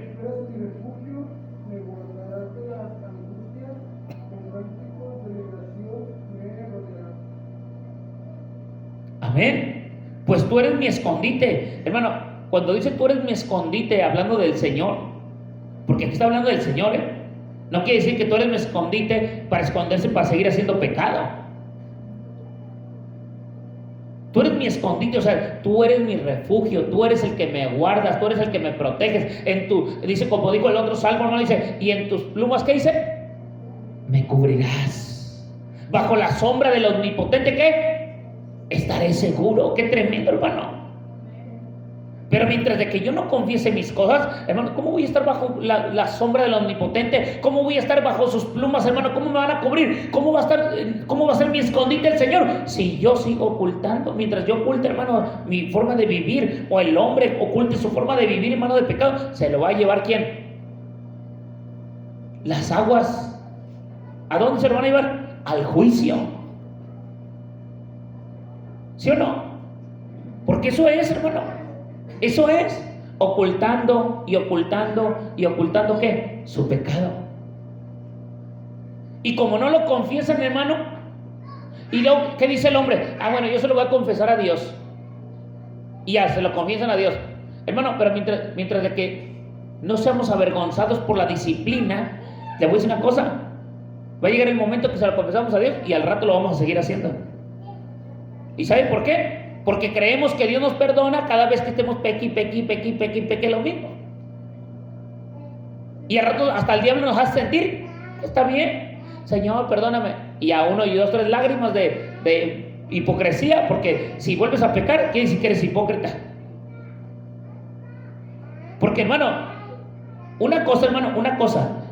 Amén. Pues tú eres mi escondite, hermano. Cuando dice tú eres mi escondite, hablando del Señor, porque aquí está hablando del Señor, no quiere decir que tú eres mi escondite para esconderse, para seguir haciendo pecado. Tú eres mi escondite, o sea, tú eres mi refugio, tú eres el que me guardas, tú eres el que me proteges. Dice, como dijo el otro salmo, no dice, y en tus plumas, ¿qué dice? Me cubrirás. Bajo la sombra del omnipotente, ¿qué? Estaré seguro. Qué tremendo, hermano. Pero mientras de que yo no confiese mis cosas, hermano, ¿cómo voy a estar bajo la sombra del omnipotente? ¿Cómo voy a estar bajo sus plumas, hermano? ¿Cómo me van a cubrir? ¿Cómo va a ser mi escondite el Señor? Si yo sigo ocultando, mientras yo oculte, hermano, mi forma de vivir, o el hombre oculte su forma de vivir, hermano, de pecado, ¿se lo va a llevar quién? Las aguas. ¿A dónde se lo van a llevar? Al juicio. ¿Sí o no? Porque eso es, hermano. Eso es ocultando y ocultando y ocultando ¿qué? Su pecado. Y como no lo confiesan, hermano, y luego, ¿qué dice el hombre? Bueno, yo se lo voy a confesar a Dios. Y ya, se lo confiesan a Dios. Hermano, pero mientras de que no seamos avergonzados por la disciplina, le voy a decir una cosa. Va a llegar el momento que se lo confesamos a Dios y al rato lo vamos a seguir haciendo. ¿Y sabe por qué? Porque creemos que Dios nos perdona cada vez que estemos peque lo mismo. Y al rato hasta el diablo nos hace sentir, está bien, Señor, perdóname. Y a 1 y 2, 3 lágrimas de hipocresía, porque si vuelves a pecar, quiere decir que eres hipócrita. Porque, hermano, una cosa,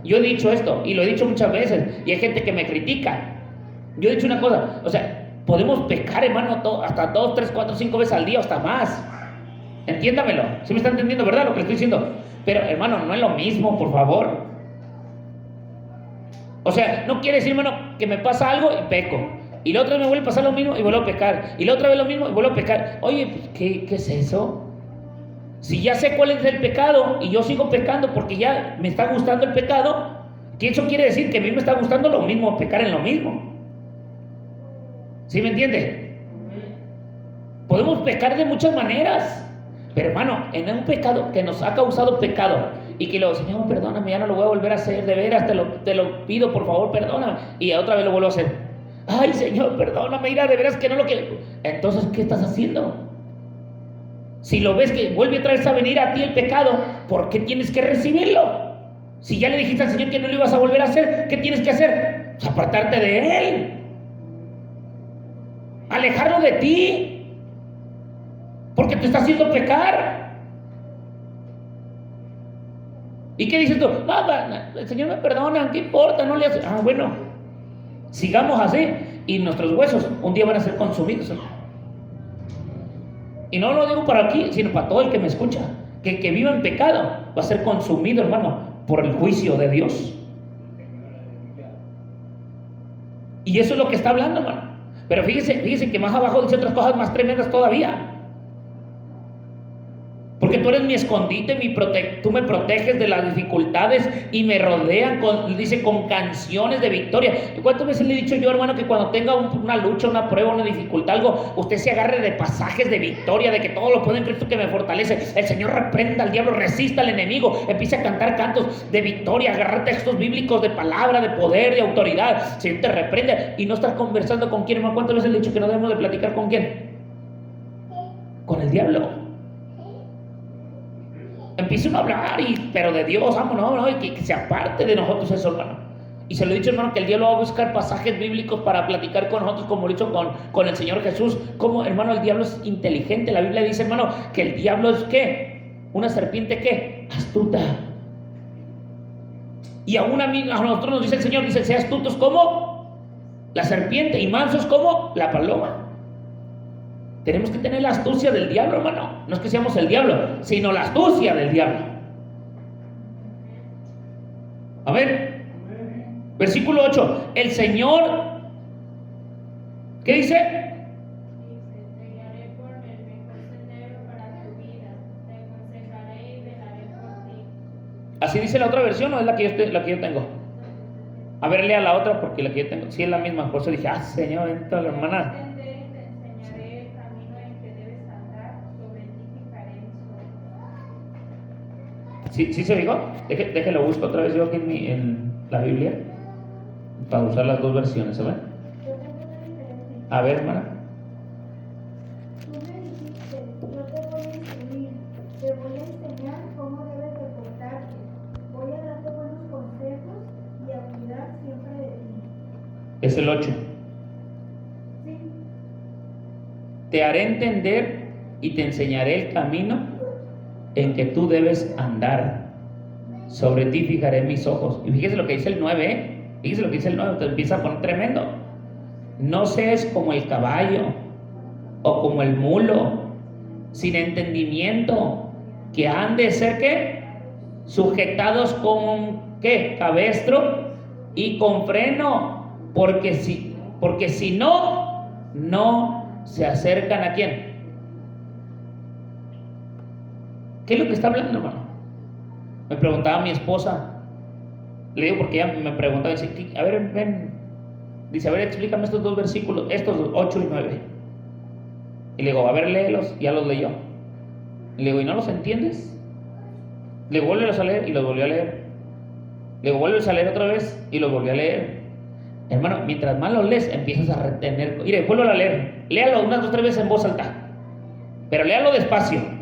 yo he dicho esto, y lo he dicho muchas veces, y hay gente que me critica. Yo he dicho una cosa, o sea, Podemos pecar, hermano, hasta 2, 3, 4, 5 veces al día, hasta más. Entiéndamelo. ¿Sí me está entendiendo, verdad, lo que le estoy diciendo? Pero, hermano, no es lo mismo, por favor. O sea, no quiere decir, hermano, que me pasa algo y peco. Y la otra vez me vuelve a pasar lo mismo y vuelvo a pecar. Y la otra vez lo mismo y vuelvo a pecar. Oye, pues, ¿qué es eso? Si ya sé cuál es el pecado y yo sigo pecando porque ya me está gustando el pecado, ¿qué eso quiere decir? Que a mí me está gustando lo mismo, pecar en lo mismo. ¿Sí me entiende? Podemos pecar de muchas maneras. Pero hermano, en un pecado que nos ha causado pecado y que luego, Señor, perdóname, ya no lo voy a volver a hacer, de veras, te lo pido, por favor, perdóname. Y otra vez lo vuelvo a hacer. Ay, Señor, perdóname, mira, de veras que no lo quiero. Entonces, ¿qué estás haciendo? Si lo ves que vuelve otra vez a venir a ti el pecado, ¿por qué tienes que recibirlo? Si ya le dijiste al Señor que no lo ibas a volver a hacer, ¿qué tienes que hacer? Pues apartarte de Él. Alejarlo de ti. Porque te está haciendo pecar. ¿Y qué dices tú? No, el Señor me perdona, ¿qué importa? No le hace. Bueno, sigamos así y nuestros huesos un día van a ser consumidos. Y no lo digo para aquí, sino para todo el que me escucha. Que el que viva en pecado va a ser consumido, hermano, por el juicio de Dios. Y eso es lo que está hablando, hermano. Pero fíjese que más abajo dice otras cosas más tremendas todavía. Porque tú eres mi escondite, tú me proteges de las dificultades y me rodean con canciones de victoria. ¿Y cuántas veces le he dicho yo, hermano, que cuando tenga una lucha, una prueba, una dificultad, algo, usted se agarre de pasajes de victoria, de que todo lo puedo en Cristo que me fortalece? El Señor reprenda al diablo, resista al enemigo, empiece a cantar cantos de victoria, agarrar textos bíblicos de palabra, de poder, de autoridad. El Señor te reprende y no estar conversando con quién, hermano. ¿Cuántas veces le he dicho que no debemos de platicar con quién? Con el diablo. Empieza a hablar, pero de Dios, vámonos, y que se aparte de nosotros eso, hermano. Y se lo he dicho, hermano, que el diablo va a buscar pasajes bíblicos para platicar con nosotros, como lo hizo con el Señor Jesús. Como, hermano, el diablo es inteligente. La Biblia dice, hermano, que el diablo es ¿qué? Una serpiente, ¿qué? Astuta. Y aún a nosotros nos dice el Señor, dice, sea astutos como la serpiente y mansos como la paloma. Tenemos que tener la astucia del diablo, hermano. No es que seamos el diablo, sino la astucia del diablo. A ver, versículo 8. El Señor, ¿qué dice? Te guiaré por el mejor sendero para tu vida. Te aconsejaré y velaré por ti. ¿Así dice la otra versión o es la que yo tengo? A ver, lea la otra porque la que yo tengo. Sí, es la misma. Por eso dije, Señor, entonces, hermana. ¿Sí se dijo? Déjelo busco otra vez yo aquí en la Biblia para usar las dos versiones, ¿sabes? A ver, hermana. Tú me dijiste, yo te voy a instruir, te voy a enseñar cómo debes de portarte, voy a darte buenos consejos y a cuidar siempre de ti. Es el 8. Sí. Te haré entender y te enseñaré el camino en que tú debes andar. Sobre ti fijaré mis ojos. Y fíjese lo que dice el 9, Fíjese lo que dice el 9, te empieza a poner tremendo. No seas como el caballo o como el mulo, sin entendimiento, que han de ser ¿qué? Sujetados con ¿qué? Cabestro y con freno, porque si no se acercan ¿a quién? ¿Qué es lo que está hablando, hermano? Me preguntaba mi esposa, le digo porque ella me preguntaba, dice, a ver, ven, dice, a ver, explícame estos dos versículos, estos 8 y 9. Y le digo, a ver, léelos, ya los leyó. Y le digo, ¿y no los entiendes? Le digo, vuélvelos a leer, y los volvió a leer. Le digo, vuélvelos a leer otra vez, y los volvió a leer. Hermano, mientras más los lees, empiezas a retener. Mire, vuélvelo a leer, léalo unas 2 o 3 veces en voz alta, pero léalo despacio.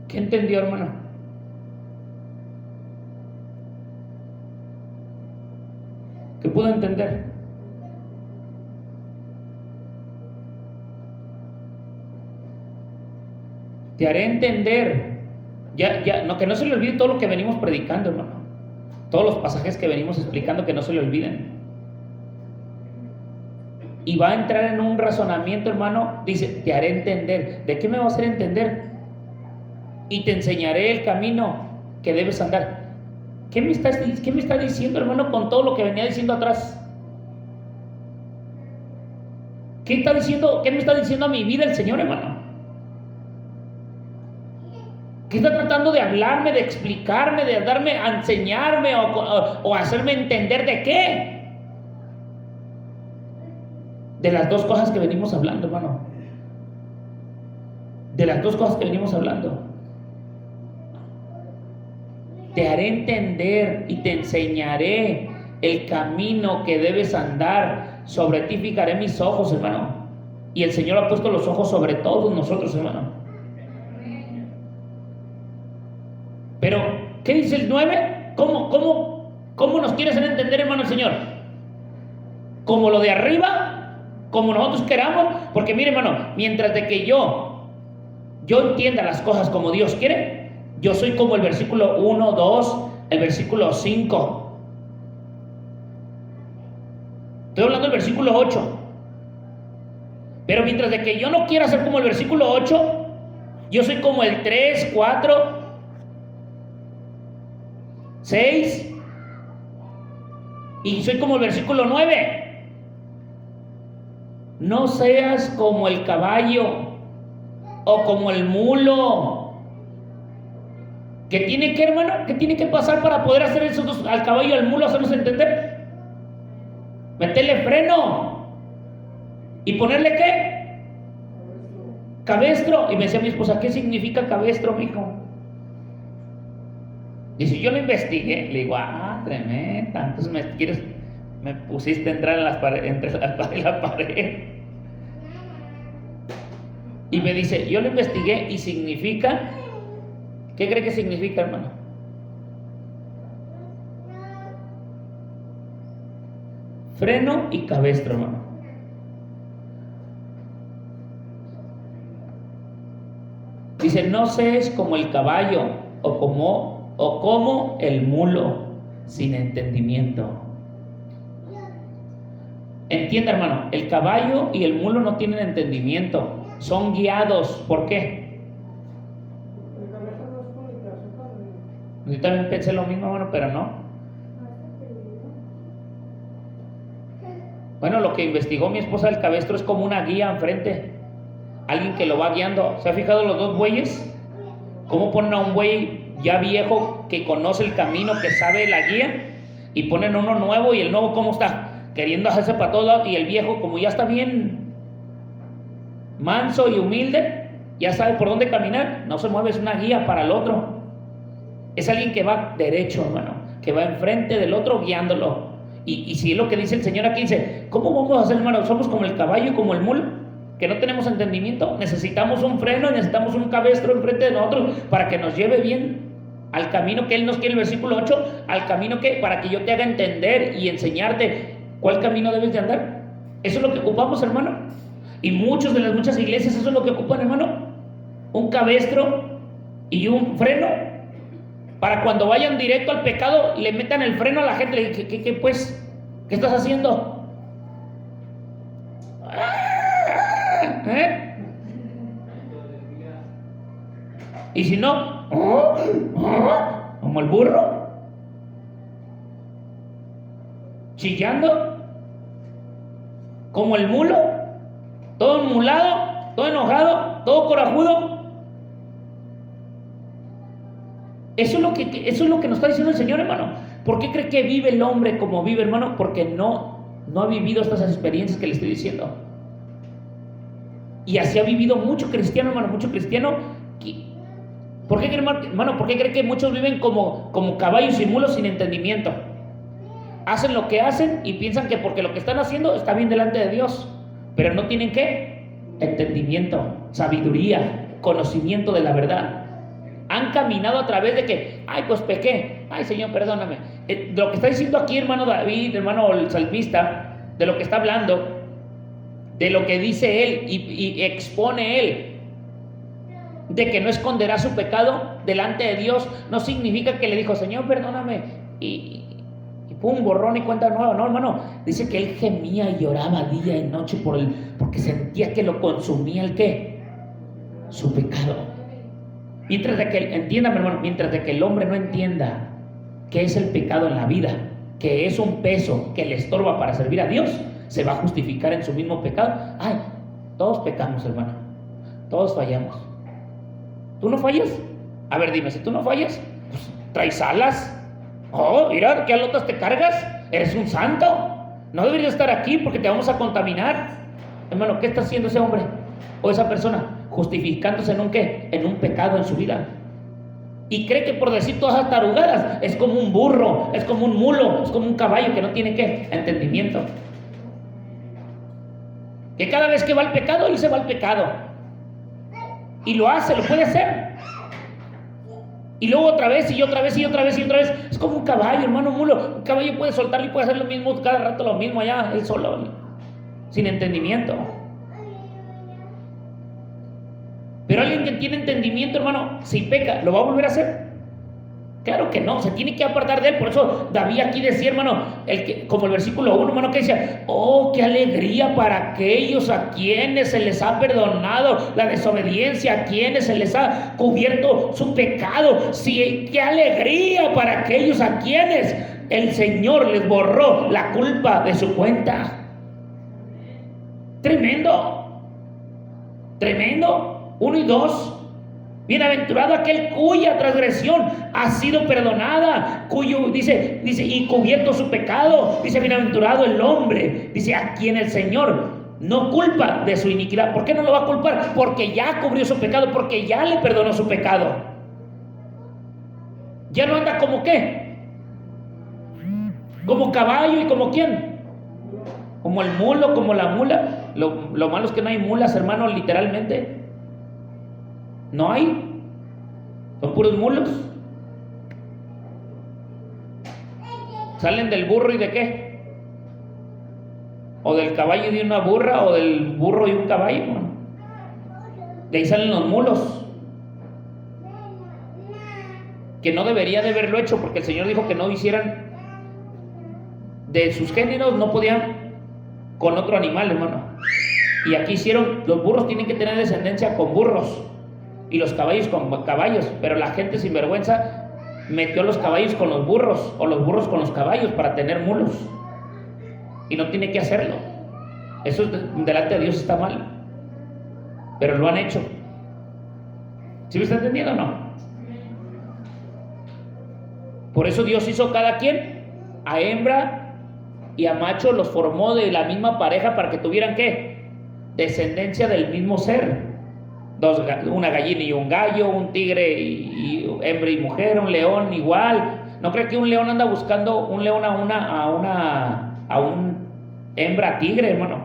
¿Qué entendió, hermano? ¿Te puedo entender? Te haré entender. No, que no se le olvide todo lo que venimos predicando, hermano. Todos los pasajes que venimos explicando, que no se le olviden. Y va a entrar en un razonamiento, hermano. Dice, te haré entender. ¿De qué me va a hacer entender? Y te enseñaré el camino que debes andar. ¿Qué me está diciendo, hermano, con todo lo que venía diciendo atrás? ¿Qué está diciendo? ¿Qué me está diciendo a mi vida el Señor, hermano? ¿Qué está tratando de hablarme, de explicarme, de darme a enseñarme o hacerme entender de qué? De las dos cosas que venimos hablando, hermano. De las dos cosas que venimos hablando. Te haré entender y te enseñaré el camino que debes andar. Sobre ti fijaré mis ojos, hermano. Y el Señor ha puesto los ojos sobre todos nosotros, hermano. Pero, ¿qué dice el 9? ¿Cómo nos quiere hacer entender, hermano, el Señor? ¿Como lo de arriba? ¿Como nosotros queramos? Porque mire, hermano, mientras de que yo entienda las cosas como Dios quiere, yo soy como el versículo 1, 2, el versículo 5. Estoy hablando del versículo 8. Pero mientras de que yo no quiera ser como el versículo 8, yo soy como el 3, 4, 6, y soy como el versículo 9. No seas como el caballo o como el mulo. ¿Qué tiene que, hermano? ¿Qué tiene que pasar para poder hacer esos dos, al caballo y al mulo, hacernos entender? Meterle freno y ponerle ¿qué? Cabestro. Y me decía mi esposa, ¿qué significa cabestro, mijo? Dice, yo lo investigué. Le digo, tremenda. Entonces me pusiste a entrar entre la pared y la pared. Y me dice, yo lo investigué y significa, ¿qué cree que significa, hermano? Freno y cabestro, hermano. Dice, no seas como el caballo o como el mulo, sin entendimiento. Entienda, hermano, el caballo y el mulo no tienen entendimiento, son guiados. ¿Por qué? Yo también pensé lo mismo, hermano, pero no. Bueno, lo que investigó mi esposa del cabestro es como una guía enfrente, alguien que lo va guiando. ¿Se ha fijado los dos bueyes? ¿Cómo ponen a un buey ya viejo que conoce el camino, que sabe la guía, y ponen uno nuevo, y el nuevo cómo está? Queriendo hacerse para todos lados, y el viejo, como ya está bien manso y humilde, ya sabe por dónde caminar, no se mueve, es una guía para el otro. Es alguien que va derecho, hermano, que va enfrente del otro guiándolo. Y si es lo que dice el Señor aquí, dice, ¿cómo vamos a hacer, hermano? Somos como el caballo y como el mulo, que no tenemos entendimiento. Necesitamos un freno, necesitamos un cabestro enfrente de nosotros para que nos lleve bien al camino que Él nos quiere, el versículo 8, al camino que, para que yo te haga entender y enseñarte cuál camino debes de andar. Eso es lo que ocupamos, hermano. Y muchas iglesias eso es lo que ocupan, hermano. Un cabestro y un freno, para cuando vayan directo al pecado le metan el freno a la gente. Le digan, ¿qué pues? ¿Qué estás haciendo? Y si no, como el burro, chillando, como el mulo, todo enmulado, todo enojado, todo corajudo. Eso es lo que nos está diciendo el Señor, hermano. ¿Por qué cree que vive el hombre como vive, hermano? Porque no ha vivido estas experiencias que le estoy diciendo. Y así ha vivido mucho cristiano, hermano, mucho cristiano. ¿Por qué, hermano? ¿Por qué cree que muchos viven como caballos y mulos sin entendimiento? Hacen lo que hacen y piensan que porque lo que están haciendo está bien delante de Dios, pero no tienen ¿qué? Entendimiento, sabiduría, conocimiento de la verdad. Han caminado a través de que, pues pequé. ay Señor, perdóname. Lo que está diciendo aquí, hermano David, hermano el salmista, de lo que está hablando, de lo que dice él y expone él, de que no esconderá su pecado delante de Dios, no significa que le dijo, Señor, perdóname, y pum, borrón y cuenta nueva. No, hermano, dice que él gemía y lloraba día y noche porque sentía que lo consumía el ¿qué? Su pecado. Mientras de que, entiéndame, hermano, mientras de que el hombre no entienda qué es el pecado en la vida, que es un peso que le estorba para servir a Dios, se va a justificar en su mismo pecado. Ay, todos pecamos, hermano, todos fallamos. ¿Tú no fallas? A ver, dime, si tú no fallas, pues traes alas. Oh, mira, ¿qué alotas te cargas? Eres un santo. No deberías estar aquí porque te vamos a contaminar. Hermano, ¿qué está haciendo ese hombre o esa persona? Justificándose en un ¿qué? En un pecado en su vida. Y cree que por decir todas esas tarugadas es como un burro, es como un mulo, es como un caballo que no tiene ¿qué? Entendimiento. Que cada vez que va al pecado, él se va al pecado. Y lo hace, lo puede hacer. Y luego otra vez, y otra vez, y otra vez, y otra vez. Es como un caballo, hermano, un mulo. Un caballo puede soltarlo y puede hacer lo mismo, cada rato lo mismo allá, él solo, sin entendimiento. Pero alguien que tiene entendimiento, hermano, si peca, ¿lo va a volver a hacer? Claro que no, se tiene que apartar de él. Por eso David aquí decía, hermano, como el versículo 1, hermano, que decía, oh, qué alegría para aquellos a quienes se les ha perdonado la desobediencia, a quienes se les ha cubierto su pecado. Sí, qué alegría para aquellos a quienes el Señor les borró la culpa de su cuenta. Tremendo, tremendo. 1 y 2. Bienaventurado aquel cuya transgresión ha sido perdonada, cuyo, dice, y cubierto su pecado. Dice, bienaventurado el hombre, dice, a quien el Señor no culpa de su iniquidad. ¿Por qué no lo va a culpar? Porque ya cubrió su pecado, porque ya le perdonó su pecado. Ya no anda como ¿qué? Como caballo y como ¿quién? Como el mulo, como la mula. Lo malo es que no hay mulas, hermano, literalmente. No hay, son puros mulos. Salen del burro y de qué, o del caballo y de una burra, o del burro y un caballo. De ahí salen los mulos, que no debería de haberlo hecho, porque el Señor dijo que no hicieran de sus géneros, no podían con otro animal, hermano. Y aquí hicieron, los burros tienen que tener descendencia con burros y los caballos con caballos, pero la gente sin vergüenza metió los caballos con los burros o los burros con los caballos para tener mulos, y no tiene que hacerlo. Eso delante de Dios está mal, pero lo han hecho. ¿Sí me está entendiendo o no? Por eso Dios hizo cada quien, a hembra y a macho los formó de la misma pareja para que tuvieran ¿qué? Descendencia del mismo ser. Una gallina y un gallo, un tigre y hembra y mujer, un león igual. ¿No cree que un león anda buscando un león a un hembra tigre, hermano?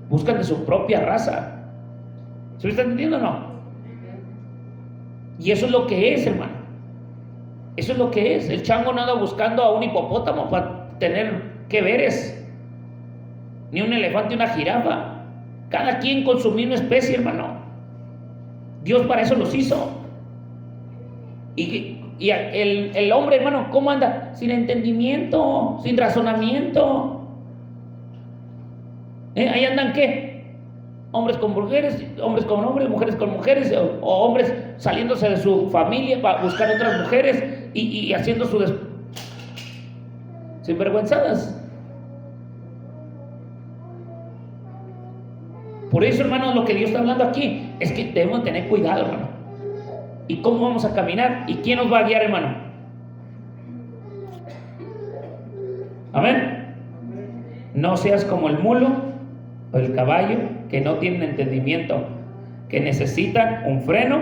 Buscan de su propia raza. ¿Se me está entendiendo o no? Y eso es lo que es, hermano. Eso es lo que es. El chango no anda buscando a un hipopótamo para tener que veres, ni un elefante y una jirafa. Cada quien con su misma especie, hermano. Dios para eso los hizo. Y el hombre, hermano, ¿cómo anda? Sin entendimiento, sin razonamiento. Ahí andan ¿qué? Hombres con mujeres, hombres con hombres, mujeres con mujeres, o hombres saliéndose de su familia para buscar otras mujeres y haciendo su sinvergüenzadas. Por eso, hermano, lo que Dios está hablando aquí es que debemos tener cuidado, hermano. ¿Y cómo vamos a caminar? ¿Y quién nos va a guiar, hermano? Amén. No seas como el mulo o el caballo, que no tienen entendimiento, que necesitan un freno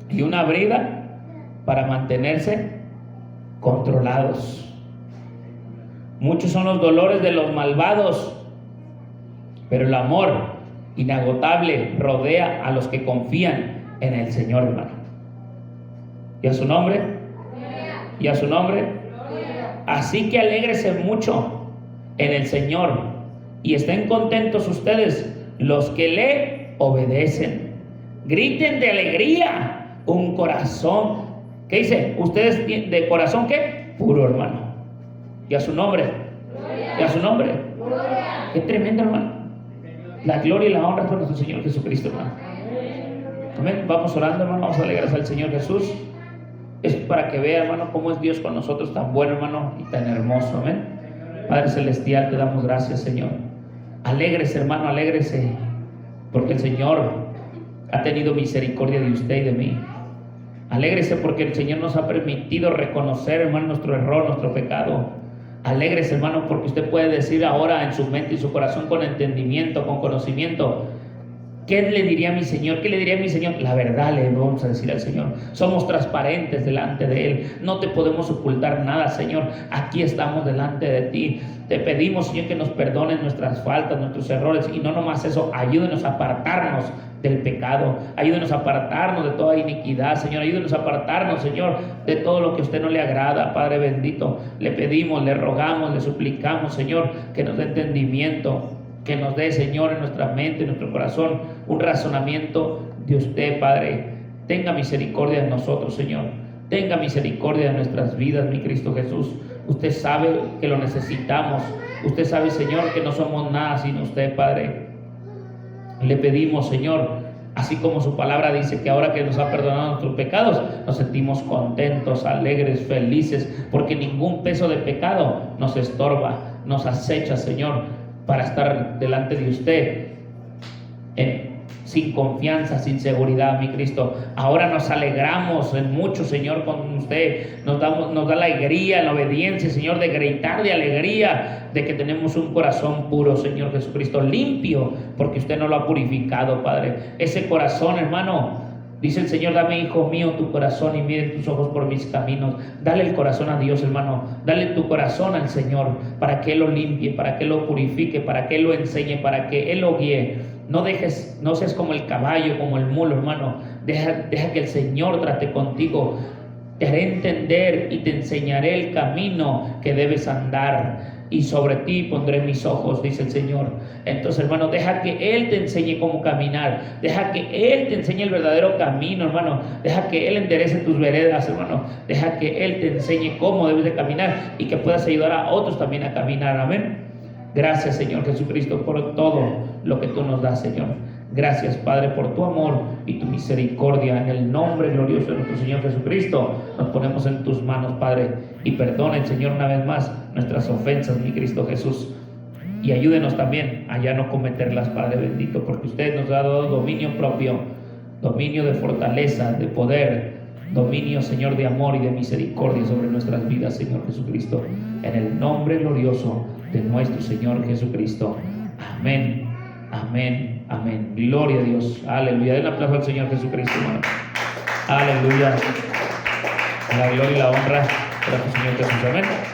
y una brida para mantenerse controlados. Muchos son los dolores de los malvados, pero el amor inagotable rodea a los que confían en el Señor, hermano. ¿Y a su nombre? y a su nombre. Así que alégrese mucho en el Señor y estén contentos ustedes los que le obedecen. Griten de alegría un corazón. ¿Qué dice? Ustedes de corazón, ¿qué? Puro, hermano. Y a su nombre. Y a su nombre. Qué tremendo, hermano. La gloria y la honra por nuestro Señor Jesucristo, hermano. Amén. Vamos orando, hermano. Vamos a alegrarse al Señor Jesús. Es para que vea, hermano, cómo es Dios con nosotros, tan bueno, hermano, y tan hermoso. Amén. Padre Celestial, te damos gracias, Señor. Alégrese, hermano, alégrese, porque el Señor ha tenido misericordia de usted y de mí. Alégrese porque el Señor nos ha permitido reconocer, hermano, nuestro error, nuestro pecado. Alégrese, hermano, porque usted puede decir ahora en su mente y su corazón con entendimiento, con conocimiento: ¿qué le diría a mi Señor? ¿Qué le diría a mi Señor? La verdad le vamos a decir al Señor. Somos transparentes delante de Él. No te podemos ocultar nada, Señor. Aquí estamos delante de ti. Te pedimos, Señor, que nos perdones nuestras faltas, nuestros errores. Y no nomás eso, ayúdenos a apartarnos del pecado. Ayúdenos a apartarnos de toda iniquidad, Señor. Ayúdenos a apartarnos, Señor, de todo lo que a usted no le agrada, Padre bendito. Le pedimos, le rogamos, le suplicamos, Señor, que nos dé entendimiento, que nos dé, Señor, en nuestra mente, en nuestro corazón, un razonamiento de usted, Padre. Tenga misericordia de nosotros, Señor. Tenga misericordia de nuestras vidas, mi Cristo Jesús. Usted sabe que lo necesitamos. Usted sabe, Señor, que no somos nada sin usted, Padre. Le pedimos, Señor, así como su palabra dice que ahora que nos ha perdonado nuestros pecados, nos sentimos contentos, alegres, felices, porque ningún peso de pecado nos estorba, nos acecha, Señor, para estar delante de usted sin confianza, sin seguridad, mi Cristo. Ahora nos alegramos en mucho, Señor, con usted. Nos da la alegría, la obediencia, Señor, de gritar de alegría, de que tenemos un corazón puro, Señor Jesucristo, limpio, porque usted no lo ha purificado, Padre. Ese corazón, hermano, dice el Señor: dame, hijo mío, tu corazón y miren tus ojos por mis caminos. Dale el corazón a Dios, hermano. Dale tu corazón al Señor para que Él lo limpie, para que Él lo purifique, para que Él lo enseñe, para que Él lo guíe. No seas como el caballo, como el mulo, hermano. Deja que el Señor trate contigo. Te haré entender y te enseñaré el camino que debes andar. Y sobre ti pondré mis ojos, dice el Señor. Entonces, hermano, deja que Él te enseñe cómo caminar. Deja que Él te enseñe el verdadero camino, hermano. Deja que Él enderece tus veredas, hermano. Deja que Él te enseñe cómo debes de caminar y que puedas ayudar a otros también a caminar. Amén. Gracias, Señor Jesucristo, por todo lo que tú nos das, Señor. Gracias, Padre, por tu amor y tu misericordia. En el nombre glorioso de nuestro Señor Jesucristo, nos ponemos en tus manos, Padre. Y perdonen, Señor, una vez más nuestras ofensas, mi Cristo Jesús. Y ayúdenos también a ya no cometerlas, Padre bendito, porque usted nos ha dado dominio propio, dominio de fortaleza, de poder, dominio, Señor, de amor y de misericordia sobre nuestras vidas, Señor Jesucristo. En el nombre glorioso de nuestro Señor Jesucristo. Amén, amén, amén. Gloria a Dios. Aleluya. Den un aplauso al Señor Jesucristo, hermano. Aleluya. La gloria y la honra para nuestro Señor Jesús. Amén.